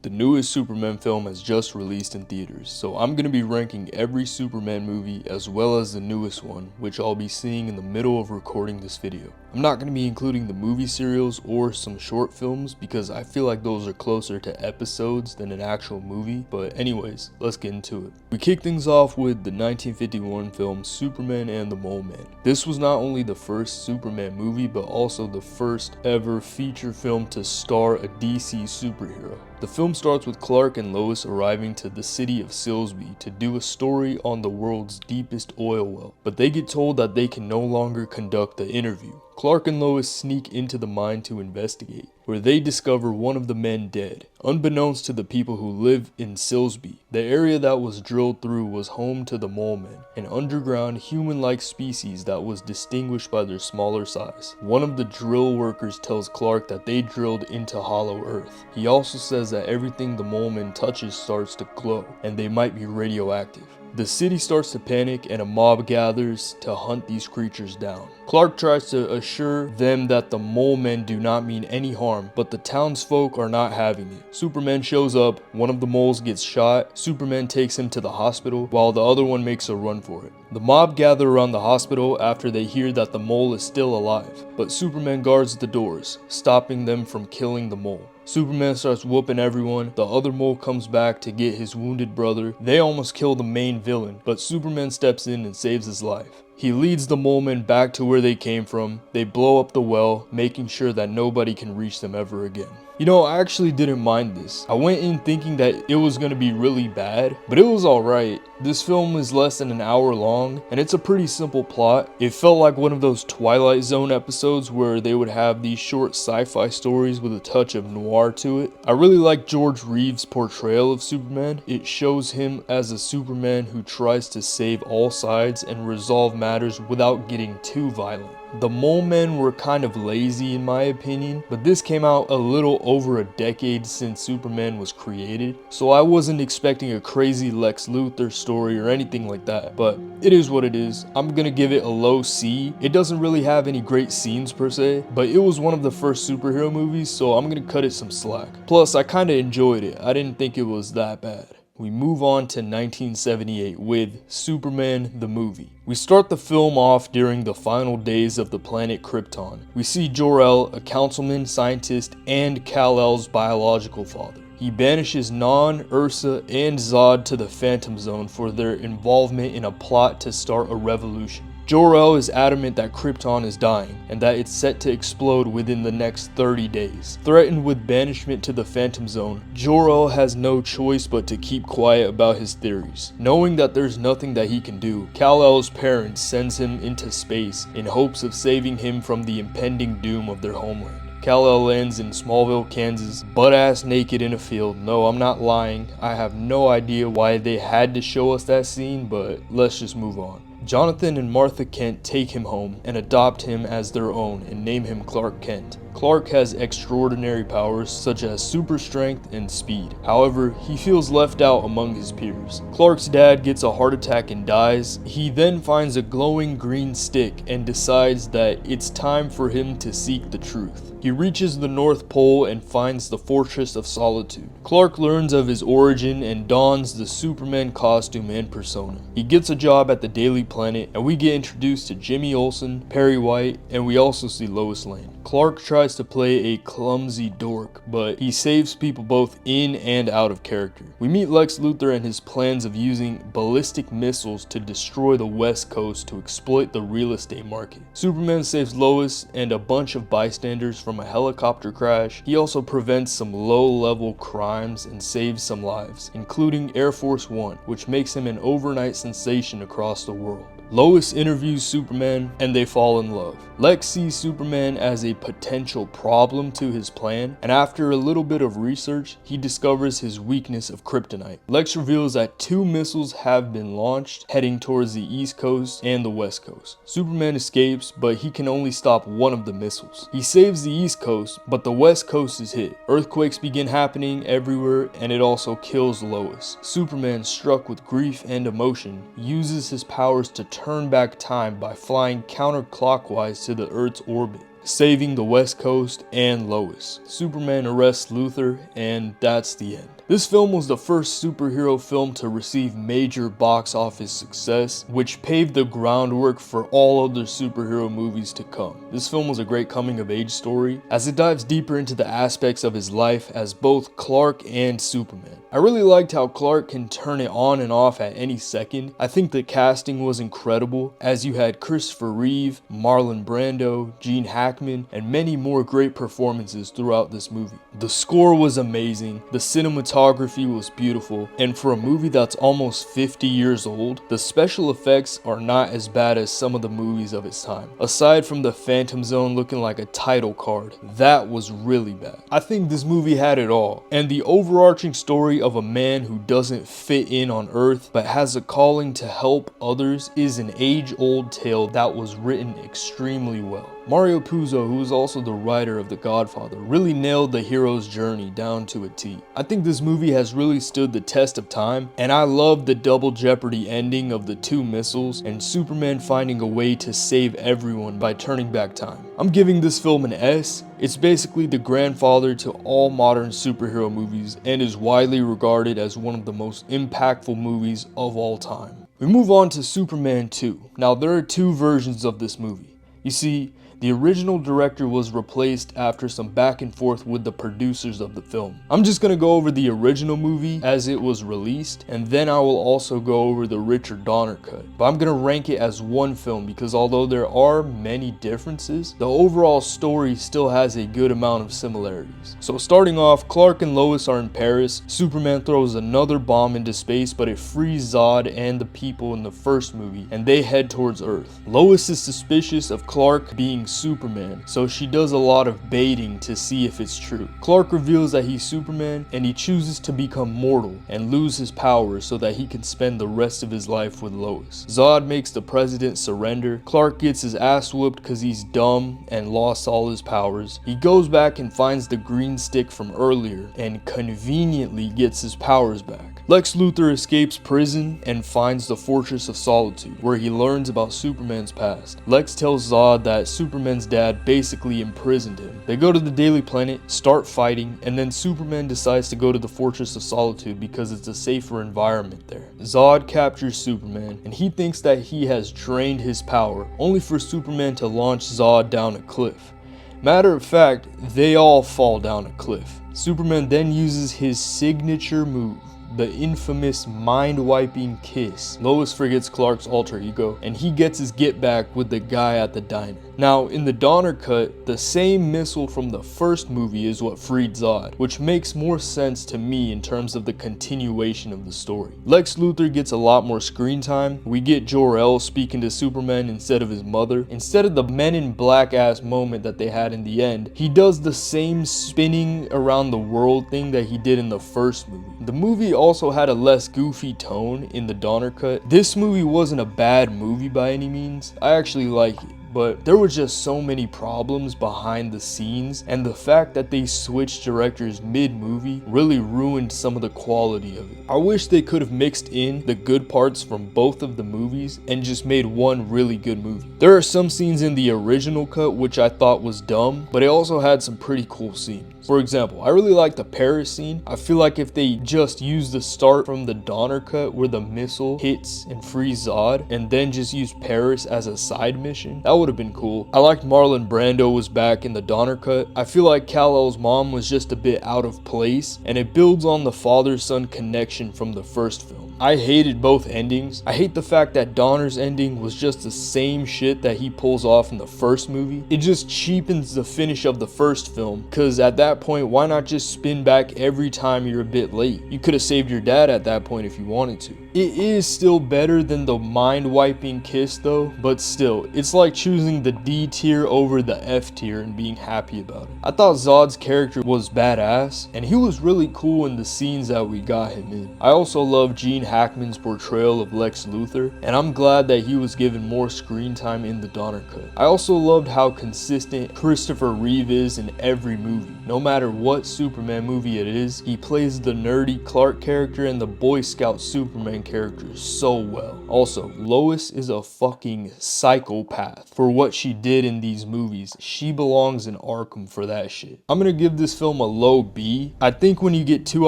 The newest Superman film has just released in theaters, so I'm going to be ranking every Superman movie as well as the newest one, which I'll be seeing in the middle of recording this video. I'm not going to be including the movie serials or some short films because I feel like those are closer to episodes than an actual movie, but anyways, let's get into it. We kick things off with the 1951 film Superman and the Moleman. This was not only the first Superman movie, but also the first ever feature film to star a DC superhero. The film starts with Clark and Lois arriving to the city of Silsbee to do a story on the world's deepest oil well, but they get told that they can no longer conduct the interview. Clark and Lois sneak into the mine to investigate, where they discover one of the men dead. Unbeknownst to the people who live in Silsbee, the area that was drilled through was home to the Moleman, an underground human-like species that was distinguished by their smaller size. One of the drill workers tells Clark that they drilled into hollow earth. He also says that everything the Moleman touches starts to glow, and they might be radioactive. The city starts to panic and a mob gathers to hunt these creatures down. Clark tries to assure them that the Molemen do not mean any harm, but the townsfolk are not having it. Superman shows up, one of the moles gets shot, Superman takes him to the hospital, while the other one makes a run for it. The mob gather around the hospital after they hear that the mole is still alive, but Superman guards the doors, stopping them from killing the mole. Superman starts whooping everyone, the other mole comes back to get his wounded brother. They almost kill the main villain, but Superman steps in and saves his life. He leads the Molemen back to where they came from. They blow up the well, making sure that nobody can reach them ever again. You know, I actually didn't mind this. I went in thinking that it was going to be really bad, but it was alright. This film is less than an hour long, and it's a pretty simple plot. It felt like one of those Twilight Zone episodes where they would have these short sci-fi stories with a touch of noir to it. I really like George Reeves' portrayal of Superman. It shows him as a Superman who tries to save all sides and resolve matters without getting too violent. The Molemen were kind of lazy in my opinion, but this came out a little over a decade since Superman was created, so I wasn't expecting a crazy Lex Luthor story or anything like that, but it is what it is. I'm gonna give it a low C. It doesn't really have any great scenes per se, but it was one of the first superhero movies, so I'm gonna cut it some slack. Plus, I kinda enjoyed it. I didn't think it was that bad. We move on to 1978 with Superman the movie. We start the film off during the final days of the planet Krypton. We see Jor-El, a councilman, scientist, and Kal-El's biological father. He banishes Non, Ursa, and Zod to the Phantom Zone for their involvement in a plot to start a revolution. Jor-El is adamant that Krypton is dying, and that it's set to explode within the next 30 days. Threatened with banishment to the Phantom Zone, Jor-El has no choice but to keep quiet about his theories. Knowing that there's nothing that he can do, Kal-El's parents sends him into space in hopes of saving him from the impending doom of their homeland. Kal-El lands in Smallville, Kansas, butt-ass naked in a field. No, I'm not lying. I have no idea why they had to show us that scene, but let's just move on. Jonathan and Martha Kent take him home and adopt him as their own and name him Clark Kent. Clark has extraordinary powers such as super strength and speed. However, he feels left out among his peers. Clark's dad gets a heart attack and dies. He then finds a glowing green stick and decides that it's time for him to seek the truth. He reaches the North Pole and finds the Fortress of Solitude. Clark learns of his origin and dons the Superman costume and persona. He gets a job at the Daily Planet, and we get introduced to Jimmy Olsen, Perry White, and we also see Lois Lane. Clark tries to play a clumsy dork, but he saves people both in and out of character. We meet Lex Luthor and his plans of using ballistic missiles to destroy the West Coast to exploit the real estate market. Superman saves Lois and a bunch of bystanders from a helicopter crash. He also prevents some low-level crimes and saves some lives, including Air Force One, which makes him an overnight sensation across the world. Lois interviews Superman and they fall in love. Lex sees Superman as a potential problem to his plan, and after a little bit of research, he discovers his weakness of kryptonite. Lex reveals that 2 missiles have been launched heading towards the East Coast and the West Coast. Superman escapes, but he can only stop one of the missiles. He saves the East Coast, but the West Coast is hit. Earthquakes begin happening everywhere, and it also kills Lois. Superman, struck with grief and emotion, uses his powers to turn back time by flying counterclockwise to the Earth's orbit. saving the West Coast and Lois. Superman arrests Luthor, and that's the end. This film was the first superhero film to receive major box office success, which paved the groundwork for all other superhero movies to come. This film was a great coming-of-age story, as it dives deeper into the aspects of his life as both Clark and Superman. I really liked how Clark can turn it on and off at any second. I think the casting was incredible, as you had Christopher Reeve, Marlon Brando, Gene Hackman, and many more great performances throughout this movie. The score was amazing, the cinematography was beautiful, and for a movie that's almost 50 years old, the special effects are not as bad as some of the movies of its time. Aside from the Phantom Zone looking like a title card, that was really bad. I think this movie had it all, and the overarching story of a man who doesn't fit in on Earth but has a calling to help others is an age-old tale that was written extremely well. Mario Puzo, who is also the writer of The Godfather, really nailed the hero's journey down to a T. I think this movie has really stood the test of time, and I love the double jeopardy ending of the two missiles and Superman finding a way to save everyone by turning back time. I'm giving this film an S. It's basically the grandfather to all modern superhero movies and is widely regarded as one of the most impactful movies of all time. We move on to Superman 2. Now, there are two versions of this movie. You see, the original director was replaced after some back and forth with the producers of the film. I'm just gonna go over the original movie as it was released, and then I will also go over the Richard Donner cut. But I'm gonna rank it as one film because although there are many differences, the overall story still has a good amount of similarities. So starting off, Clark and Lois are in Paris. Superman throws another bomb into space, but it frees Zod and the people in the first movie, and they head towards Earth. Lois is suspicious of Clark being Superman, so she does a lot of baiting to see if it's true. Clark reveals that he's Superman, and he chooses to become mortal and lose his powers so that he can spend the rest of his life with Lois. Zod makes the president surrender. Clark gets his ass whooped because he's dumb and lost all his powers. He goes back and finds the green stick from earlier and conveniently gets his powers back. Lex Luthor escapes prison and finds the Fortress of Solitude, where he learns about Superman's past. Lex tells Zod that Superman's dad basically imprisoned him. They go to the Daily Planet, start fighting, and then Superman decides to go to the Fortress of Solitude because it's a safer environment there. Zod captures Superman, and he thinks that he has drained his power, only for Superman to launch Zod down a cliff. Matter of fact, they all fall down a cliff. Superman then uses his signature move, the infamous mind-wiping kiss. Lois forgets Clark's alter ego, and he gets his get back with the guy at the diner. Now, in the Donner cut, the same missile from the first movie is what freed Zod, which makes more sense to me in terms of the continuation of the story. Lex Luthor gets a lot more screen time. We get Jor-El speaking to Superman instead of his mother. Instead of the Men in Black ass moment that they had in the end, he does the same spinning around the world thing that he did in the first movie. The movie also had a less goofy tone in the Donner cut. This movie wasn't a bad movie by any means. I actually like it, but there were just so many problems behind the scenes, and the fact that they switched directors mid-movie really ruined some of the quality of it. I wish they could have mixed in the good parts from both of the movies and just made one really good movie. There are some scenes in the original cut which I thought was dumb, but it also had some pretty cool scenes. For example, I really like the Paris scene. I feel like if they just used the start from the Donner cut where the missile hits and frees Zod, and then just used Paris as a side mission, that would have been cool. I liked Marlon Brando was back in the Donner cut. I feel like Kal-El's mom was just a bit out of place, and it builds on the father-son connection from the first film. I hated both endings. I hate the fact that Donner's ending was just the same shit that he pulls off in the first movie. It just cheapens the finish of the first film, because at that point, why not just spin back every time you're a bit late? You could have saved your dad at that point if you wanted to. It is still better than the mind-wiping kiss though, but still, it's like choosing the D tier over the F tier and being happy about it. I thought Zod's character was badass, and he was really cool in the scenes that we got him in. I also love Gene Hackman's portrayal of Lex Luthor, and I'm glad that he was given more screen time in the Donner cut. I also loved how consistent Christopher Reeve is in every movie. No matter what Superman movie it is, he plays the nerdy Clark character and the Boy Scout Superman character so well. Also, Lois is a fucking psychopath for what she did in these movies. She belongs in Arkham for that shit. I'm gonna give this film a low B. I think when you get two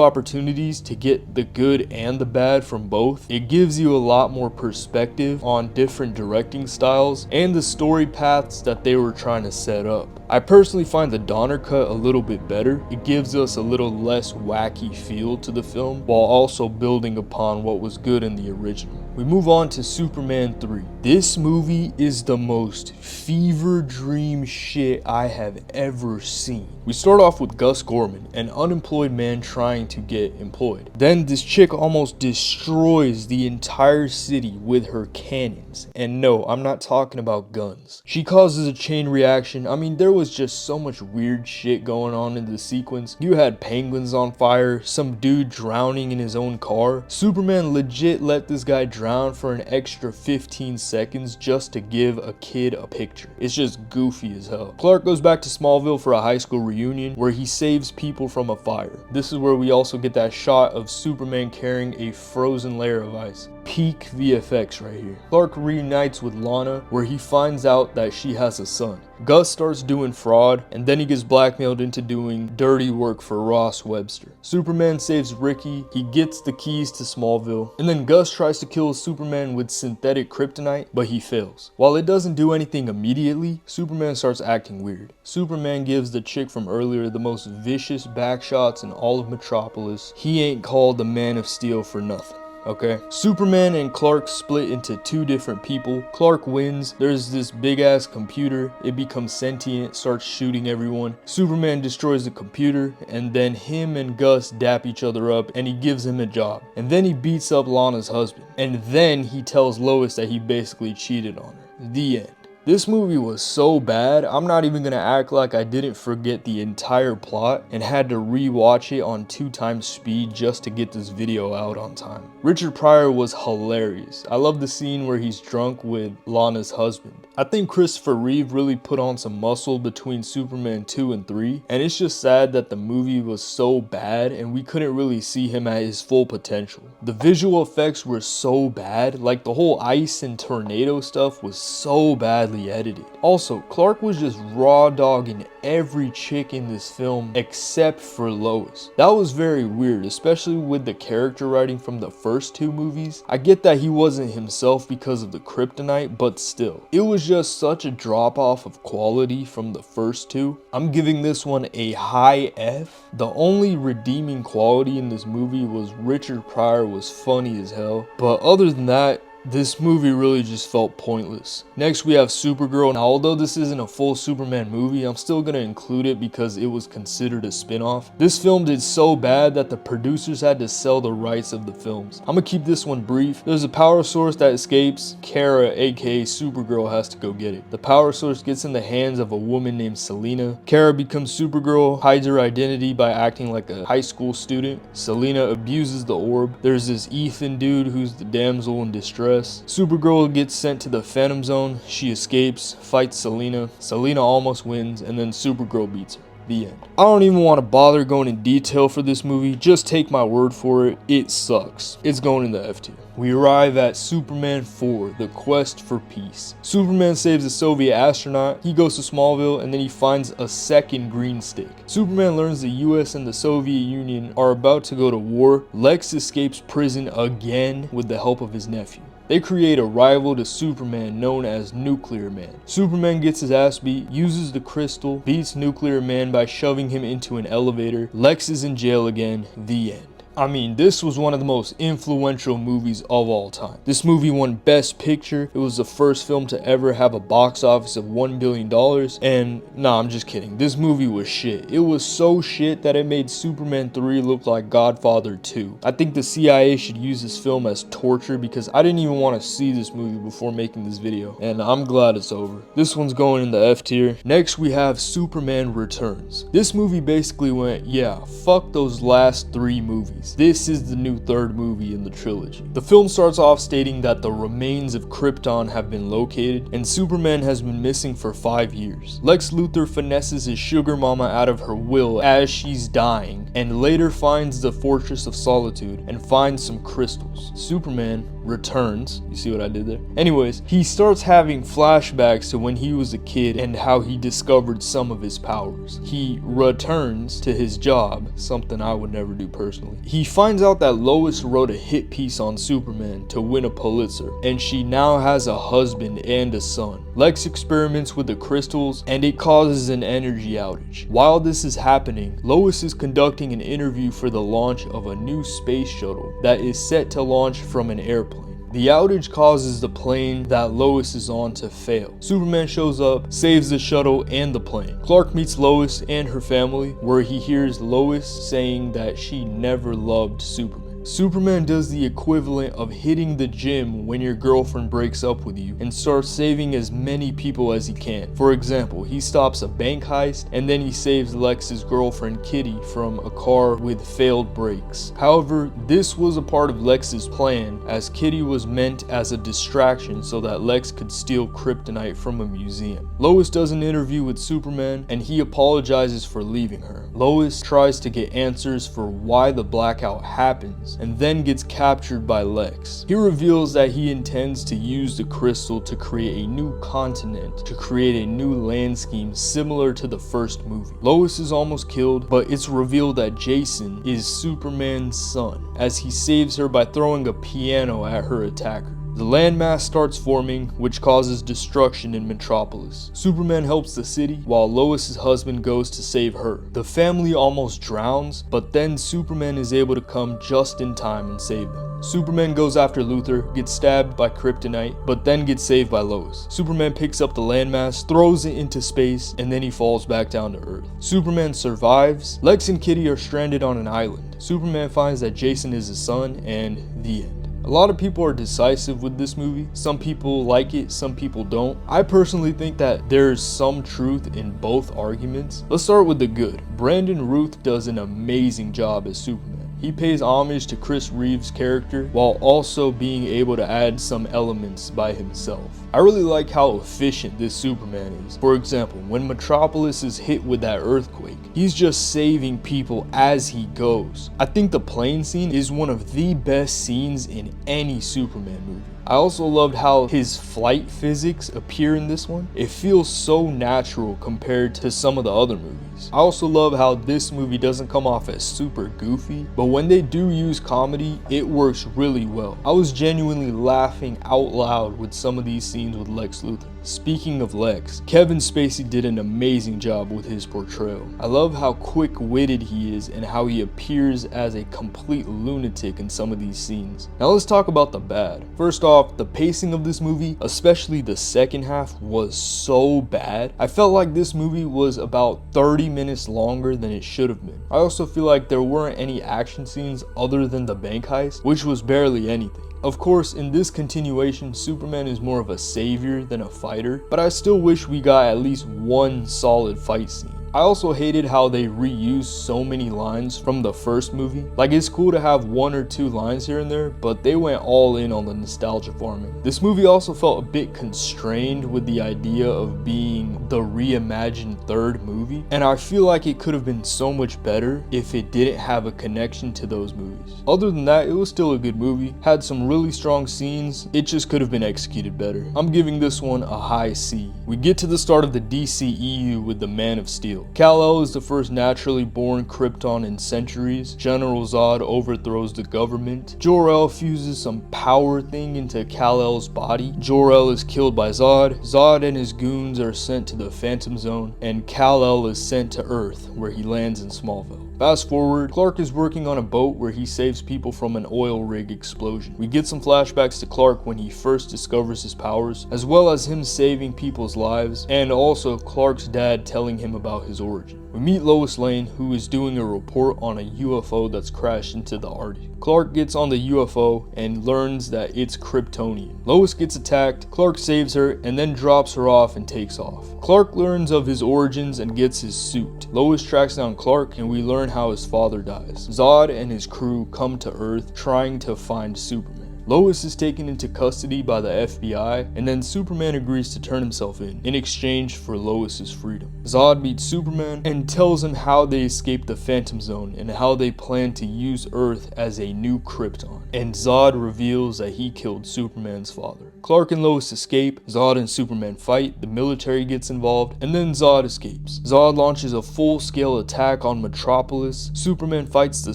opportunities to get the good and the bad from both, it gives you a lot more perspective on different directing styles and the story paths that they were trying to set up. I personally find the Donner cut a little bit better. It gives us a little less wacky feel to the film while also building upon what was good in the original. We move on to Superman 3. This movie is the most fever dream shit I have ever seen. We start off with Gus Gorman, an unemployed man trying to get employed. Then this chick almost destroys the entire city with her cannons. And no, I'm not talking about guns. She causes a chain reaction. I mean, there was just so much weird shit going on in the sequence. You had penguins on fire, some dude drowning in his own car. Superman legit let this guy drown for an extra 15 seconds just to give a kid a picture. It's just goofy as hell. Clark goes back to Smallville for a high school reunion where he saves people from a fire. This is where we also get that shot of Superman carrying a frozen layer of ice. Peak VFX right here. Clark reunites with Lana where he finds out that she has a son. Gus starts doing fraud and then he gets blackmailed into doing dirty work for Ross Webster. Superman saves Ricky, he gets the keys to Smallville, and then Gus tries to kill Superman with synthetic kryptonite, but he fails. While it doesn't do anything immediately, Superman starts acting weird. Superman gives the chick from earlier the most vicious backshots in all of Metropolis. He ain't called the Man of Steel for nothing. Okay, Superman and Clark split into two different people. Clark wins. There's this big ass computer. It becomes sentient, starts shooting everyone. Superman destroys the computer, and then him and Gus dap each other up and he gives him a job. And then he beats up Lana's husband. And then he tells Lois that he basically cheated on her. The end. This movie was so bad, I'm not even gonna act like I didn't forget the entire plot and had to rewatch it on 2x speed just to get this video out on time. Richard Pryor was hilarious. I love the scene where he's drunk with Lana's husband. I think Christopher Reeve really put on some muscle between Superman 2 and 3, and it's just sad that the movie was so bad and we couldn't really see him at his full potential. The visual effects were so bad, like the whole ice and tornado stuff was so badly edited. Also, Clark was just raw dogging every chick in this film except for Lois. That was very weird, especially with the character writing from the first two movies. I get that he wasn't himself because of the kryptonite, but still, it was just such a drop off of quality from the first two. I'm giving this one a high F. The only redeeming quality in this movie was Richard Pryor was funny as hell, but other than that, this movie really just felt pointless. Next we have Supergirl. Now although this isn't a full Superman movie, I'm still gonna include it because it was considered a spin-off. This film did so bad that the producers had to sell the rights of the films. I'm gonna keep this one brief. There's a power source that escapes. Kara, aka Supergirl, has to go get it. The power source gets in the hands of a woman named Selena. Kara becomes Supergirl, hides her identity by acting like a high school student. Selena abuses the orb. There's this Ethan dude who's the damsel in distress. Supergirl gets sent to the Phantom Zone. She escapes, fights Selena. Selena almost wins, and then Supergirl beats her. The end. I don't even want to bother going in detail for this movie. Just take my word for it. It sucks. It's going in the F tier. We arrive at Superman 4, The Quest for Peace. Superman saves a Soviet astronaut. He goes to Smallville and then he finds a second green stick. Superman learns the US and the Soviet Union are about to go to war. Lex escapes prison again with the help of his nephew. They create a rival to Superman known as Nuclear Man. Superman gets his ass beat, uses the crystal, beats Nuclear Man by shoving him into an elevator. Lex is in jail again. The end. I mean, this was one of the most influential movies of all time. This movie won Best Picture. It was the first film to ever have a box office of $1 billion. And nah, I'm just kidding. This movie was shit. It was so shit that it made Superman 3 look like Godfather 2. I think the CIA should use this film as torture because I didn't even want to see this movie before making this video. And I'm glad it's over. This one's going in the F tier. Next, we have Superman Returns. This movie basically went, yeah, fuck those last 3 movies. means this is the new third movie in the trilogy. The film starts off stating that the remains of Krypton have been located and Superman has been missing for 5 years. Lex Luthor finesses his sugar mama out of her will as she's dying and later finds the Fortress of Solitude and finds some crystals. Superman returns. You see what I did there? Anyways, he starts having flashbacks to when he was a kid and how he discovered some of his powers. He returns to his job, something I would never do personally. He finds out that Lois wrote a hit piece on Superman to win a Pulitzer, and she now has a husband and a son. Lex experiments with the crystals and it causes an energy outage. While this is happening, Lois is conducting an interview for the launch of a new space shuttle that is set to launch from an airplane. The outage causes the plane that Lois is on to fail. Superman shows up, saves the shuttle and the plane. Clark meets Lois and her family, where he hears Lois saying that she never loved Superman. Superman does the equivalent of hitting the gym when your girlfriend breaks up with you and starts saving as many people as he can. For example, he stops a bank heist and then he saves Lex's girlfriend Kitty from a car with failed brakes. However, this was a part of Lex's plan, as Kitty was meant as a distraction so that Lex could steal kryptonite from a museum. Lois does an interview with Superman and he apologizes for leaving her. Lois tries to get answers for why the blackout happens and then gets captured by Lex. He reveals that he intends to use the crystal to create a new continent, to create a new land scheme similar to the first movie. Lois is almost killed, but it's revealed that Jason is Superman's son, as he saves her by throwing a piano at her attacker. The landmass starts forming, which causes destruction in Metropolis. Superman helps the city, while Lois's husband goes to save her. The family almost drowns, but then Superman is able to come just in time and save them. Superman goes after Luthor, gets stabbed by kryptonite, but then gets saved by Lois. Superman picks up the landmass, throws it into space, and then he falls back down to Earth. Superman survives. Lex and Kitty are stranded on an island. Superman finds that Jason is his son, and the end. A lot of people are decisive with this movie. Some people like it, some people don't. I personally think that there's some truth in both arguments. Let's start with the good. Brandon Routh does an amazing job as Superman. He pays homage to Chris Reeves' character while also being able to add some elements by himself. I really like how efficient this Superman is. For example, when Metropolis is hit with that earthquake, he's just saving people as he goes. I think the plane scene is one of the best scenes in any Superman movie. I also loved how his flight physics appear in this one. It feels so natural compared to some of the other movies. I also love how this movie doesn't come off as super goofy, but when they do use comedy, it works really well. I was genuinely laughing out loud with some of these scenes with Lex Luthor. Speaking of Lex, Kevin Spacey did an amazing job with his portrayal. I love how quick-witted he is and how he appears as a complete lunatic in some of these scenes. Now let's talk about the bad. First off, the pacing of this movie, especially the second half, was so bad. I felt like this movie was about 30 minutes longer than it should have been. I also feel like there weren't any action scenes other than the bank heist, which was barely anything. Of course, in this continuation, Superman is more of a savior than a fighter, but I still wish we got at least one solid fight scene. I also hated how they reused so many lines from the first movie. Like, it's cool to have 1 or 2 lines here and there, but they went all in on the nostalgia farming. This movie also felt a bit constrained with the idea of being the reimagined third movie, and I feel like it could have been so much better if it didn't have a connection to those movies. Other than that, it was still a good movie, had some really strong scenes, it just could have been executed better. I'm giving this one a high C. We get to the start of the DCEU with the Man of Steel. Kal-El is the first naturally born Krypton in centuries. General Zod overthrows the government. Jor-El fuses some power thing into Kal-El's body. Jor-El is killed by Zod. Zod and his goons are sent to the Phantom Zone, and Kal-El is sent to Earth, where he lands in Smallville. Fast forward, Clark is working on a boat where he saves people from an oil rig explosion. We get some flashbacks to Clark when he first discovers his powers, as well as him saving people's lives, and also Clark's dad telling him about his origin. We meet Lois Lane, who is doing a report on a UFO that's crashed into the Arctic. Clark gets on the UFO and learns that it's Kryptonian. Lois gets attacked, Clark saves her, and then drops her off and takes off. Clark learns of his origins and gets his suit. Lois tracks down Clark and we learn how his father dies. Zod and his crew come to Earth trying to find Superman. Lois is taken into custody by the FBI, and then Superman agrees to turn himself in exchange for Lois's freedom. Zod meets Superman and tells him how they escaped the Phantom Zone and how they plan to use Earth as a new Krypton. And Zod reveals that he killed Superman's father. Clark and Lois escape, Zod and Superman fight, the military gets involved, and then Zod escapes. Zod launches a full-scale attack on Metropolis, Superman fights the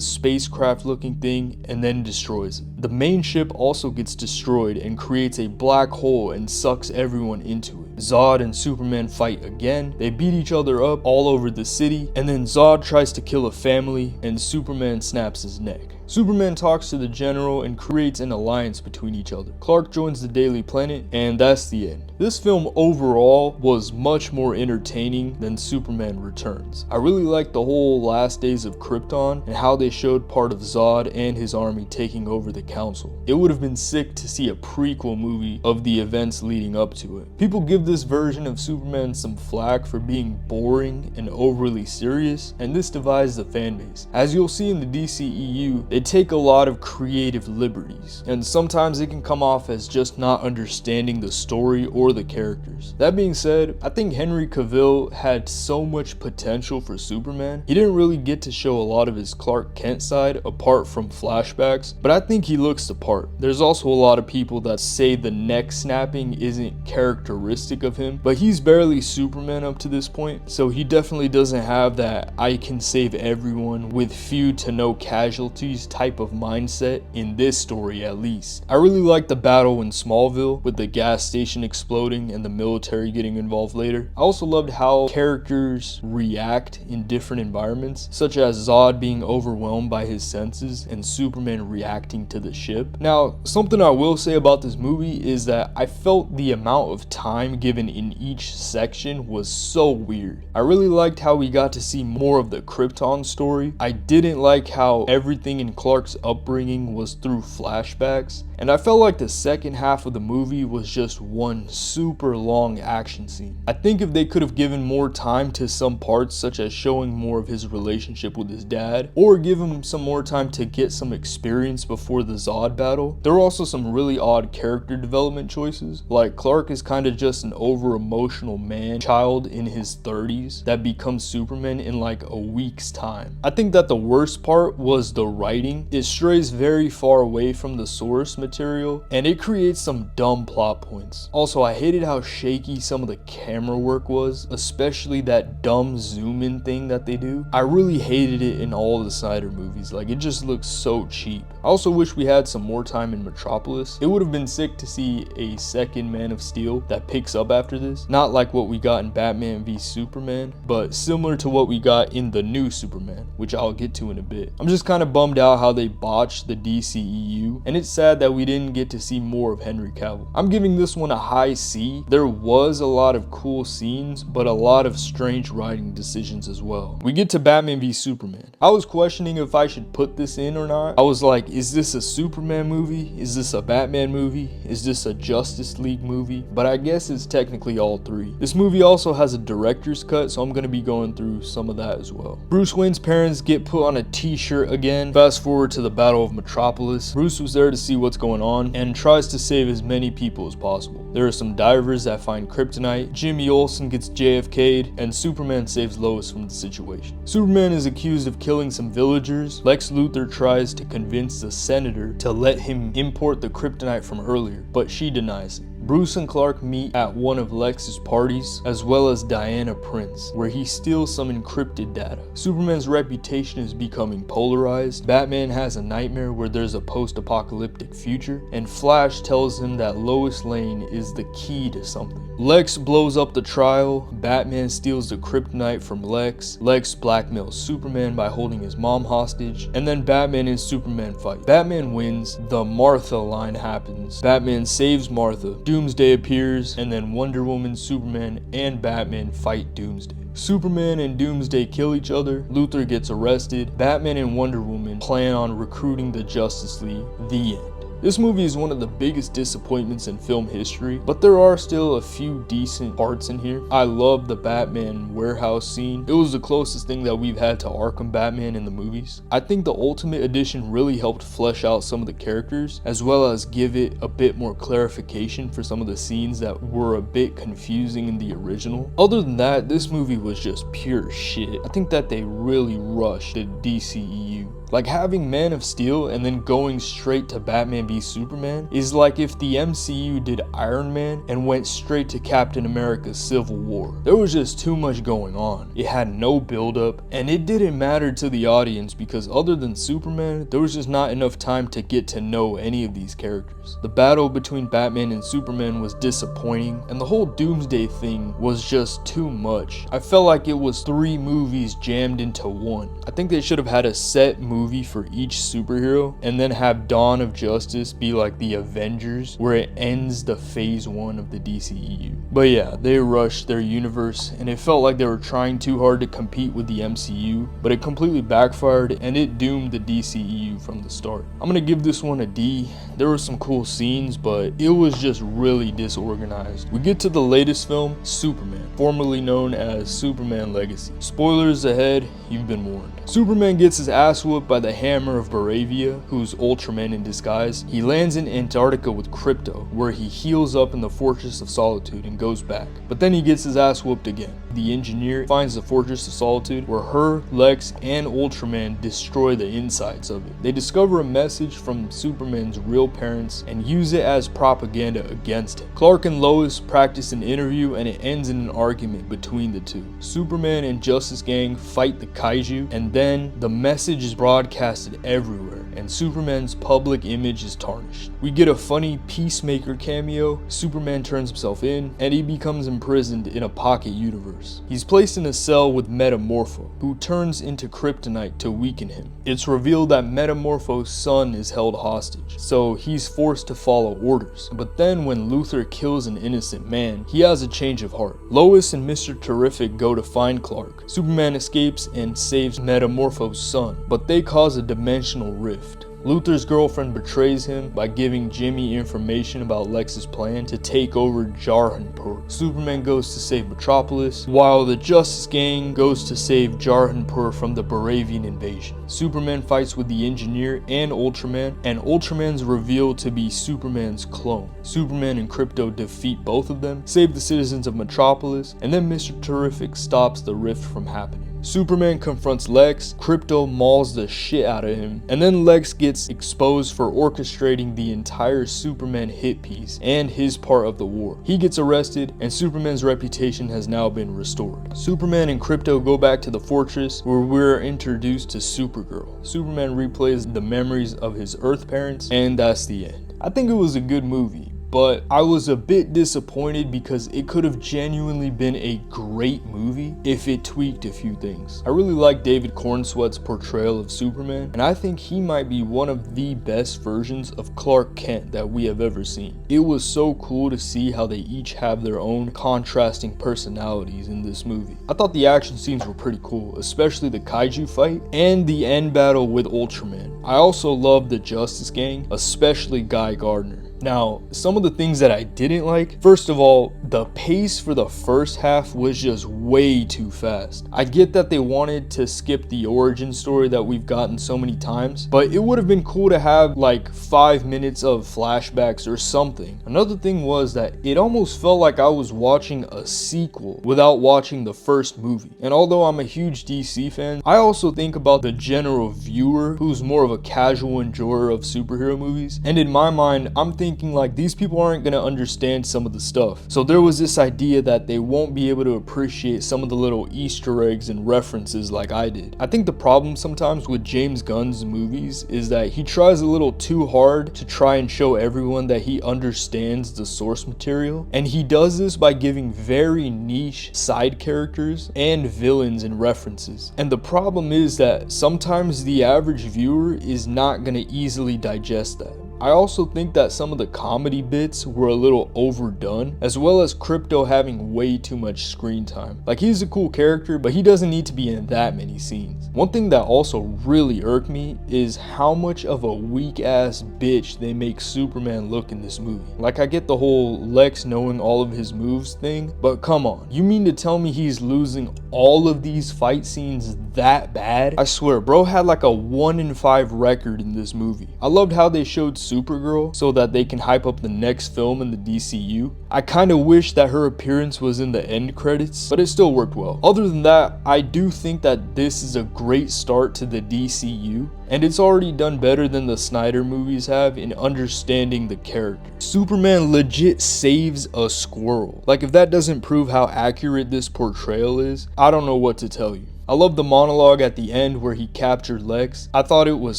spacecraft-looking thing, and then destroys it. The main ship also gets destroyed and creates a black hole and sucks everyone into it. Zod and Superman fight again, they beat each other up all over the city, and then Zod tries to kill a family and Superman snaps his neck. Superman talks to the general and creates an alliance between each other. Clark joins the Daily Planet, and that's the end. This film overall was much more entertaining than Superman Returns. I really liked the whole last days of Krypton and how they showed part of Zod and his army taking over the council. It would have been sick to see a prequel movie of the events leading up to it. People give this version of Superman some flack for being boring and overly serious, and this divides the fan base. As you'll see in the DCEU, they take a lot of creative liberties, and sometimes it can come off as just not understanding the story or the characters. That being said, I think Henry Cavill had so much potential for Superman. He didn't really get to show a lot of his Clark Kent side apart from flashbacks, but I think he looks the part. There's also a lot of people that say the neck snapping isn't characteristic of him, but he's barely Superman up to this point, so he definitely doesn't have that I can save everyone with few to no casualties type of mindset in this story, at least. I really like the battle in Smallville with the gas station exploding and the military getting involved later. I also loved how characters react in different environments, such as Zod being overwhelmed by his senses and Superman reacting to the ship. Now, something I will say about this movie is that I felt the amount of time given in each section was so weird. I really liked how we got to see more of the Krypton story. I didn't like how everything in Clark's upbringing was through flashbacks, and I felt like the second half of the movie was just one super long action scene. I think if they could have given more time to some parts, such as showing more of his relationship with his dad, or give him some more time to get some experience before the Zod battle. There were also some really odd character development choices, like Clark is kind of just an over emotional man child in his 30s that becomes Superman in like a week's time. I think that the worst part was the writing. It strays very far away from the source material and it creates some dumb plot points. Also, I hated how shaky some of the camera work was, especially that dumb zoom in thing that they do. I really hated it in all the Snyder movies, like it just looks so cheap. I also wish we had some more time in Metropolis. It would have been sick to see a second Man of Steel that picks up after this. Not like what we got in Batman v Superman, but similar to what we got in the new Superman, which I'll get to in a bit. I'm just kind of bummed out how they botched the DCEU, and it's sad that we didn't get to see more of Henry Cavill. I'm giving this one a high C. There was a lot of cool scenes, but a lot of strange writing decisions as well. We get to Batman v Superman. I was questioning if I should put this in or not. I was like, is this a Superman movie? Is this a Batman movie? Is this a Justice League movie? But I guess it's technically all three. This movie also has a director's cut, so I'm going to be going through some of that as well. Bruce Wayne's parents get put on a t-shirt again. Fast forward to the Battle of Metropolis. Bruce was there to see what's going on and tries to save as many people as possible. There are some divers that find kryptonite, Jimmy Olsen gets JFK'd, and Superman saves Lois from the situation. Superman is accused of killing some villagers. Lex Luthor tries to convince the senator to let him import the kryptonite from earlier, but she denies it. Bruce and Clark meet at one of Lex's parties, as well as Diana Prince, where he steals some encrypted data. Superman's reputation is becoming polarized. Batman has a nightmare where there's a post-apocalyptic future, and Flash tells him that Lois Lane is the key to something. Lex blows up the trial. Batman steals the kryptonite from Lex. Lex blackmails Superman by holding his mom hostage, and then Batman and Superman fight. Batman wins. The Martha line happens. Batman saves Martha. Doomsday appears, and then Wonder Woman, Superman, and Batman fight Doomsday. Superman and Doomsday kill each other. Luthor gets arrested. Batman and Wonder Woman plan on recruiting the Justice League. The end. This movie is one of the biggest disappointments in film history, but there are still a few decent parts in here. I love the Batman warehouse scene. It was the closest thing that we've had to Arkham Batman in the movies. I think the Ultimate Edition really helped flesh out some of the characters, as well as give it a bit more clarification for some of the scenes that were a bit confusing in the original. Other than that, this movie was just pure shit. I think that they really rushed the DCEU. Like, having Man of Steel and then going straight to Batman v Superman is like if the MCU did Iron Man and went straight to Captain America's Civil War. There was just too much going on. It had no build up, and it didn't matter to the audience because other than Superman, there was just not enough time to get to know any of these characters. The battle between Batman and Superman was disappointing, and the whole Doomsday thing was just too much. I felt like it was 3 movies jammed into one. I think they should have had a set movie for each superhero and then have Dawn of Justice be like the Avengers, where it ends the phase 1 of the DCEU. But yeah, they rushed their universe and it felt like they were trying too hard to compete with the MCU, but it completely backfired and it doomed the DCEU from the start. I'm gonna give this one a D. There were some cool scenes, but it was just really disorganized. We get to the latest film, Superman, formerly known as Superman Legacy. Spoilers ahead, you've been warned. Superman gets his ass whooped by the Hammer of Baravia, who's Ultraman in disguise. He lands in Antarctica with Krypto, where he heals up in the Fortress of Solitude and goes back. But then he gets his ass whooped again. The Engineer finds the Fortress of Solitude, where her, Lex, and Ultraman destroy the insides of it. They discover a message from Superman's real parents and use it as propaganda against him. Clark and Lois practice an interview and it ends in an argument between the two. Superman and Justice Gang fight the Kaiju, and then the message is broadcasted everywhere and Superman's public image is tarnished. We get a funny Peacemaker cameo. Superman turns himself in and he becomes imprisoned in a pocket universe. He's placed in a cell with Metamorpho, who turns into kryptonite to weaken him. It's revealed that Metamorpho's son is held hostage, so he's forced to follow orders. But then when Luthor kills an innocent man, he has a change of heart. Lois and Mr. Terrific go to find Clark. Superman escapes and saves Metamorpho's son, but they cause a dimensional rift. Luthor's girlfriend betrays him by giving Jimmy information about Lex's plan to take over Jarhanpur. Superman goes to save Metropolis, while the Justice Gang goes to save Jarhanpur from the Baravian invasion. Superman fights with the Engineer and Ultraman's revealed to be Superman's clone. Superman and Krypto defeat both of them, save the citizens of Metropolis, and then Mr. Terrific stops the rift from happening. Superman confronts Lex, Krypto mauls the shit out of him, and then Lex gets exposed for orchestrating the entire Superman hit piece and his part of the war. He gets arrested, and Superman's reputation has now been restored. Superman and Krypto go back to the fortress, where we're introduced to Supergirl. Superman replays the memories of his Earth parents, and that's the end. I think it was a good movie, but I was a bit disappointed because it could have genuinely been a great movie if it tweaked a few things. I really like David Cornsweet's portrayal of Superman, and I think he might be one of the best versions of Clark Kent that we have ever seen. It was so cool to see how they each have their own contrasting personalities in this movie. I thought the action scenes were pretty cool, especially the Kaiju fight and the end battle with Ultraman. I also loved the Justice Gang, especially Guy Gardner. Now, some of the things that I didn't like, first of all, the pace for the first half was just way too fast. I get that they wanted to skip the origin story that we've gotten so many times, but it would have been cool to have like 5 minutes of flashbacks or something. Another thing was that it almost felt like I was watching a sequel without watching the first movie. And although I'm a huge DC fan, I also think about the general viewer who's more of a casual enjoyer of superhero movies, and in my mind, I'm thinking like these people aren't gonna understand some of the stuff. So there was this idea that they won't be able to appreciate some of the little Easter eggs and references like I did. I think the problem sometimes with James Gunn's movies is that he tries a little too hard to try and show everyone that he understands the source material, and he does this by giving very niche side characters and villains and references. And the problem is that sometimes the average viewer is not gonna easily digest that. I also think that some of the comedy bits were a little overdone, as well as Crypto having way too much screen time. Like, he's a cool character, but he doesn't need to be in that many scenes. One thing that also really irked me is how much of a weak ass bitch they make Superman look in this movie. Like, I get the whole Lex knowing all of his moves thing, but come on, you mean to tell me he's losing all of these fight scenes that bad? I swear, bro had like a 1 in 5 record in this movie. I loved how they showed Supergirl so that they can hype up the next film in the DCU. I kind of wish that her appearance was in the end credits, but it still worked well. Other than that, I do think that this is a great start to the DCU, and it's already done better than the Snyder movies have in understanding the character. Superman legit saves a squirrel. Like, if that doesn't prove how accurate this portrayal is, I don't know what to tell you. I love the monologue at the end where he captured Lex. I thought it was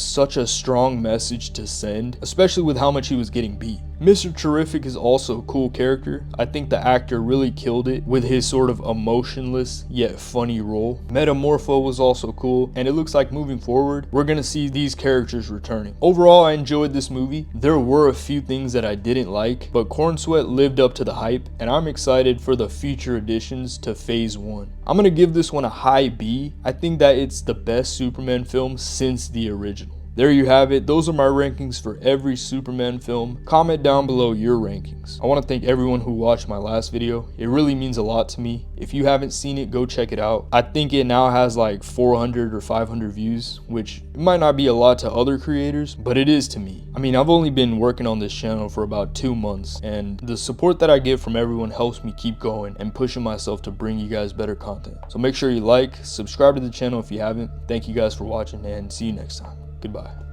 such a strong message to send, especially with how much he was getting beat. Mr. Terrific is also a cool character. I think the actor really killed it with his sort of emotionless yet funny role. Metamorpho was also cool, and it looks like moving forward, we're gonna see these characters returning. Overall, I enjoyed this movie. There were a few things that I didn't like, but Corn Sweat lived up to the hype, and I'm excited for the future additions to Phase 1. I'm gonna give this one a high B. I think that it's the best Superman film since the original. There you have it. Those are my rankings for every Superman film. Comment down below your rankings. I want to thank everyone who watched my last video. It really means a lot to me. If you haven't seen it, go check it out. I think it now has like 400 or 500 views, which might not be a lot to other creators, but it is to me. I mean, I've only been working on this channel for about 2 months, and the support that I get from everyone helps me keep going and pushing myself to bring you guys better content. So make sure you like, subscribe to the channel if you haven't. Thank you guys for watching, and see you next time. Goodbye.